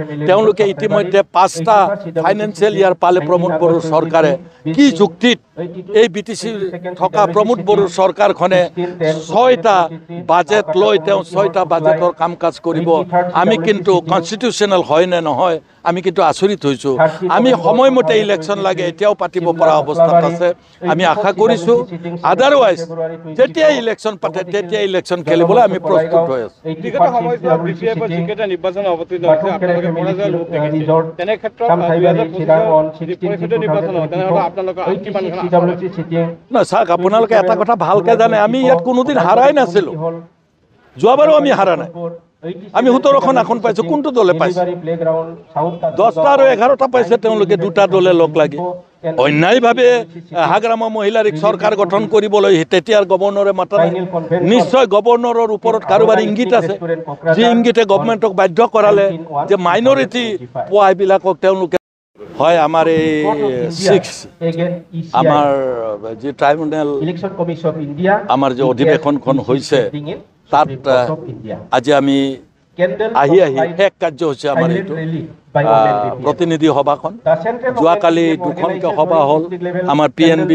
তেওঁলোকে ইতিমধ্যে 5টা ফাইনেন্সিয়েল ইয়ার পালে প্রমোদ বড়োর সরকারে কি যুক্তিত এই বিটিসি থকা প্রমোদ বড়োর সরকারখনে 6টা বাজেট লয় 6টা বাজেটর কাম কাজ করিব আমি কিন্তু কনস্টিটিউশনাল হয় না নহয় আমি কিন্তু আচরিত হইছো আমি সময়মতে ইলেকশন লাগে এতিয়াও পাতিব পৰা অৱস্থাত আছে আমি আশা কৰিছো আদাৰওয়াইজ যেতিয়া ইলেকশন পাতে তেতিয়া ইলেকশন খেলিবলৈ আমি প্ৰস্তুত হৈ আছো বিগত সময়ত বিপিএফৰ যিকেইটা নিৰ্বাচন অৱতীৰ্ণ হৈছে আপোনালোকে পৰাজয় লোক দেখিছে তেনে ক্ষেত্ৰত 2025 নিৰ্বাচন হয় তেনেহলে আপোনালোকৰ কিমান না চাওক আপোনালোকে এটা কথা ভালকে জানে আমি ইয়াত কোনোদিন হাৰাই নাছিলো যোৱাবাৰো আমি হাৰা নাই আমি 17খন আসন পাইছো কোনটো দলে পাইছে 10টা আৰু 11টা পাইছে তেওঁলোকে দুটা দলে লগ লাগি অন্যায়ভাৱে হাগ্ৰামা মহিলাৰিক সৰকাৰ গঠন কৰিবলৈ তেতিয়াৰ গভৰ্ণৰে মাতা নিশ্চয় গভৰ্ণৰৰ ওপৰত কাৰোবাৰ ইংগিত আছে যে ইংগিতে গভৰ্ণমেণ্টক বাধ্য কৰালে যে মাইনৰিটি পোৱাবিলাকক তেওঁলোকে হয় আমাৰ এই 6 আমাৰ যে ট্ৰাইব্যুনেল আমাৰ যে অধিৱেশনখন হৈছে তাত আজি আমি আহি শেষ কাৰ্য হৈছে আমাৰ এইটো প্ৰতিনিধি সভাখন যোৱাকালি দুখনকৈ সভা হ'ল আমাৰ PNB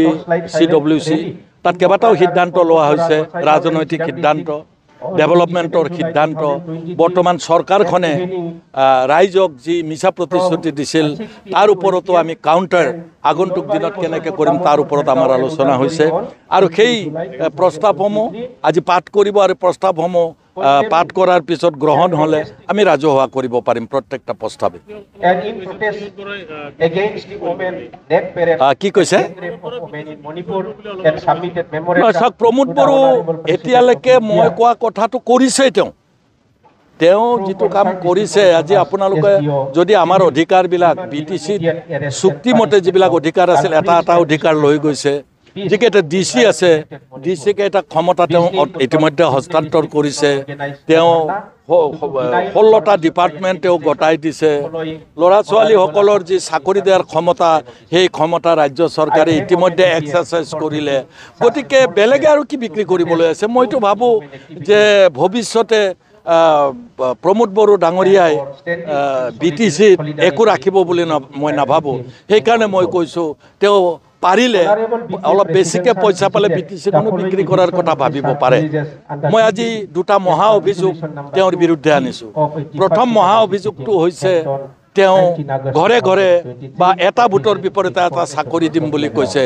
CWC তাত কেইবাটাও সিদ্ধান্ত লোৱা হৈছে ৰাজনৈতিক সিদ্ধান্ত ডেভেলপমেণ্টৰ সিদ্ধান্ত বৰ্তমান চৰকাৰখনে ৰাইজক যি মিছা প্ৰতিশ্ৰুতি দিছিল তাৰ ওপৰতো আমি কাউণ্টাৰ আগন্তুক দিনত কেনেকৈ কৰিম তাৰ ওপৰত আমাৰ আলোচনা হৈছে আৰু সেই প্ৰস্তাৱসমূহ আজি পাঠ কৰিব আৰু প্ৰস্তাৱসমূহ পাঠ কৰাৰ পিছত গ্ৰহণ হ'লে আমি ৰাজহুৱা কৰিব পাৰিম প্ৰত্যেকটা প্ৰস্তাৱে কি কৈছে প্ৰমোদ বড়ো এতিয়ালৈকে মই কোৱা কথাটো কৰিছে তেওঁ যিটো কাম কৰিছে আজি আপোনালোকে যদি আমাৰ অধিকাৰবিলাক BTC চুক্তিমতে যিবিলাক অধিকাৰ আছিল এটা এটা অধিকাৰ লৈ গৈছে যিকেইটা DC আছে DCকে এটা ক্ষমতা তেওঁ ইতিমধ্যে হস্তান্তৰ কৰিছে তেওঁ 16টা ডিপাৰ্টমেণ্ট তেওঁ গতাই দিছে ল'ৰা ছোৱালীসকলৰ যি চাকৰি দিয়াৰ ক্ষমতা সেই ক্ষমতা ৰাজ্য চৰকাৰে ইতিমধ্যে এক্সাৰচাইজ কৰিলে গতিকে বেলেগে আৰু কি বিক্ৰী কৰিবলৈ আছে মইতো ভাবোঁ যে ভৱিষ্যতে প্ৰমোদ বড়ো ডাঙৰীয়াই BTC একো ৰাখিব বুলি মই নাভাবোঁ সেইকাৰণে মই কৈছোঁ তেওঁ পাৰিলে অলপ বেছিকৈ পইচা পালে BTCখনো বিক্ৰী কৰাৰ কথা ভাবিব পাৰে মই আজি দুটা মহা অভিযোগ তেওঁৰ বিৰুদ্ধে আনিছোঁ প্ৰথম মহা অভিযোগটো হৈছে তেওঁ ঘৰে ঘৰে বা এটা ভোটৰ বিপৰীতে এটা চাকৰি দিম বুলি কৈছে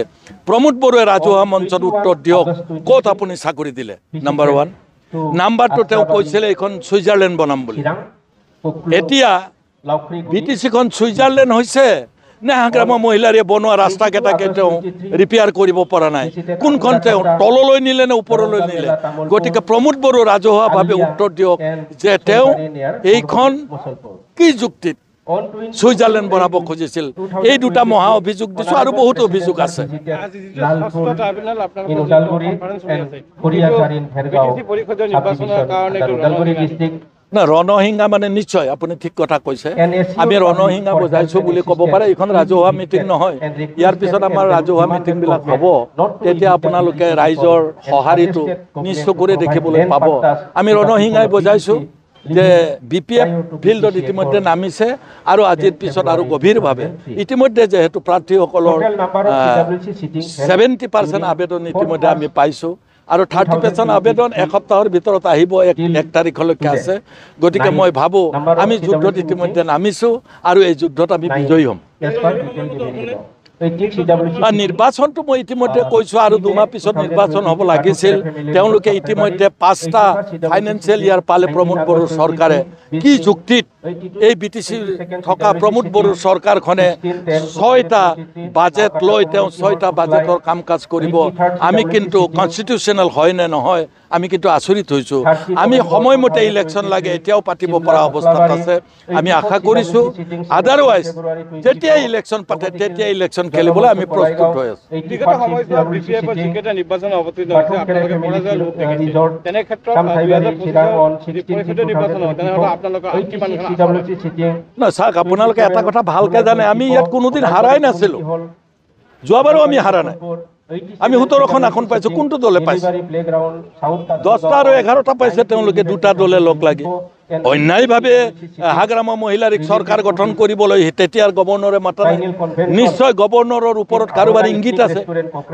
প্ৰমোদ বড়োৱে ৰাজহুৱা মঞ্চত উত্তৰ দিয়ক ক'ত আপুনি চাকৰি দিলে নাম্বাৰ 1 নাম্বাৰ 2 তেওঁ কৈছিলে এইখন ছুইজাৰলেণ্ড বনাম বুলি এতিয়া BTCখন ছুইজাৰলেণ্ড হৈছে নে হাগ্ৰামা মহিলাৰে বনোৱা ৰাস্তাকেইটাকে তেওঁ ৰিপেয়াৰ কৰিব পৰা নাই কোনখন তেওঁ তললৈ নিলে নে ওপৰলৈ নিলে গতিকে প্ৰমোদ বড়ো ৰাজহুৱাভাৱে উত্তৰ দিয়ক যে তেওঁ এইখন কি যুক্তিত ছুইজাৰলেণ্ড বনাব খুজিছিল এই দুটা মহা অভিযোগ দিছোঁ আৰু বহুত অভিযোগ আছে না ৰণসিংহা মানে নিশ্চয় আপুনি ঠিক কথা কৈছে আমি ৰণসিংহা বুজাইছোঁ বুলি ক'ব পাৰে এইখন ৰাজহুৱা মিটিং নহয় ইয়াৰ পিছত আমাৰ ৰাজহুৱা মিটিংবিলাক হ'ব তেতিয়া আপোনালোকে ৰাইজৰ সঁহাৰিটো নিশ্চয় কৰি দেখিবলৈ পাব আমি ৰণসিংহাই বুজাইছোঁ যে BPF ফিল্ডত ইতিমধ্যে নামিছে আৰু আজিৰ পিছত আৰু গভীৰভাৱে ইতিমধ্যে যেহেতু প্ৰাৰ্থীসকলৰ 70% আবেদন ইতিমধ্যে আমি পাইছোঁ আৰু 30% আবেদন এসপ্তাহৰ ভিতৰত আহিব 1 তাৰিখলৈকে আছে গতিকে মই ভাবোঁ আমি যুদ্ধত ইতিমধ্যে নামিছোঁ আৰু এই যুদ্ধত আমি বিজয়ী হ'ম নিৰ্বাচনটো মই ইতিমধ্যে কৈছোঁ আৰু 2 মাহ পিছত নিৰ্বাচন হ'ব লাগিছিল তেওঁলোকে ইতিমধ্যে 5টা ফাইনেন্সিয়েল ইয়াৰ পালে প্ৰমোদ বড়োৰ চৰকাৰে কি যুক্তিত এই BTC থকা প্ৰমোদ বড়োৰ চৰকাৰখনে 6টা বাজেট লয় 6টা বাজেটৰ কাম কাজ কৰিব আমি কিন্তু কনস্টিটিউশনাল হয় না নহয় আমি কিন্তু আচৰিত হৈছোঁ আমি সময়মতে ইলেকশন লাগে এতিয়াও পাতিব পৰা অৱস্থাত আছে আমি আশা কৰিছোঁ আদাৰওয়াইজ যেতিয়া ইলেকশন পাতে তেতিয়া ইলেকশন খেলিবলৈ আমি প্ৰস্তুত হৈ আছোঁ বিগত সময়ত বিপিএফৰ যিকেইটা নিৰ্বাচন অৱতীৰ্ণ হৈছে আপোনালোকে পৰাজয় লোক দেখিছে তেনে ক্ষেত্ৰত 2025 নিৰ্বাচন হয় তেনেহলে আপোনালোকৰ কিমান না চাওক আপোনালোকে এটা কথা ভালকে জানে আমি ইয়াত কোনোদিন হাৰাই নাছিলো যোৱাবাৰো আমি হাৰা নাই আমি 17খন আসন পাইছো কোনটো দলে পাইছে 10টা আৰু 11টা পাইছে তেওঁলোকে দুটা দলে লগ লাগি অন্যায়ভাৱে হাগ্ৰামা মহিলাৰীক চৰকাৰ গঠন কৰিবলৈ তেতিয়াৰ গভৰ্ণৰে মাতা নাই। নিশ্চয় গভৰ্ণৰৰ ওপৰত কাৰোবাৰ ইংগিত আছে,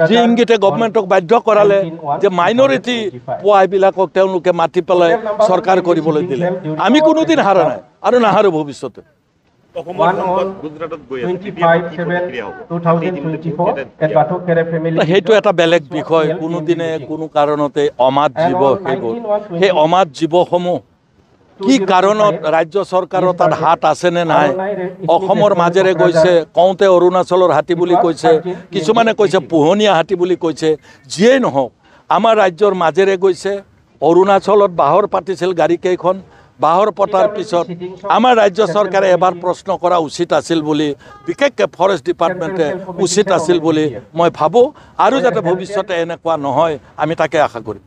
যি ইংগিতে গভৰ্ণমেণ্টক বাধ্য কৰালে যে মাইনৰিটি পোৱাবিলাকক তেওঁলোকে মাতি পেলাই চৰকাৰ কৰিবলৈ দিলে। আমি কোনোদিন হাৰা নাই আৰু নাহাৰো ভৱিষ্যতে। সেইটো এটা বেলেগ বিষয়। কোনোদিনে কোনো কাৰণতে অমাত জীৱ সেইবোৰ, সেই অমাত জীৱসমূহ কি কাৰণত ৰাজ্য চৰকাৰৰ তাত হাত আছেনে নাই, অসমৰ মাজেৰে গৈছে, কওঁতে অৰুণাচলৰ হাতী বুলি কৈছে, কিছুমানে কৈছে পোহনীয়া হাতী বুলি কৈছে। যিয়েই নহওক, আমাৰ ৰাজ্যৰ মাজেৰে গৈছে। অৰুণাচলত বাহৰ পাতিছিল গাড়ীকেইখন, বাহৰ পতাৰ পিছত আমাৰ ৰাজ্য চৰকাৰে এবাৰ প্ৰশ্ন কৰা উচিত আছিল বুলি, বিশেষকৈ ফৰেষ্ট ডিপাৰ্টমেণ্টে উচিত আছিল বুলি মই ভাবোঁ। আৰু যাতে ভৱিষ্যতে এনেকুৱা নহয়, আমি তাকে আশা কৰিম।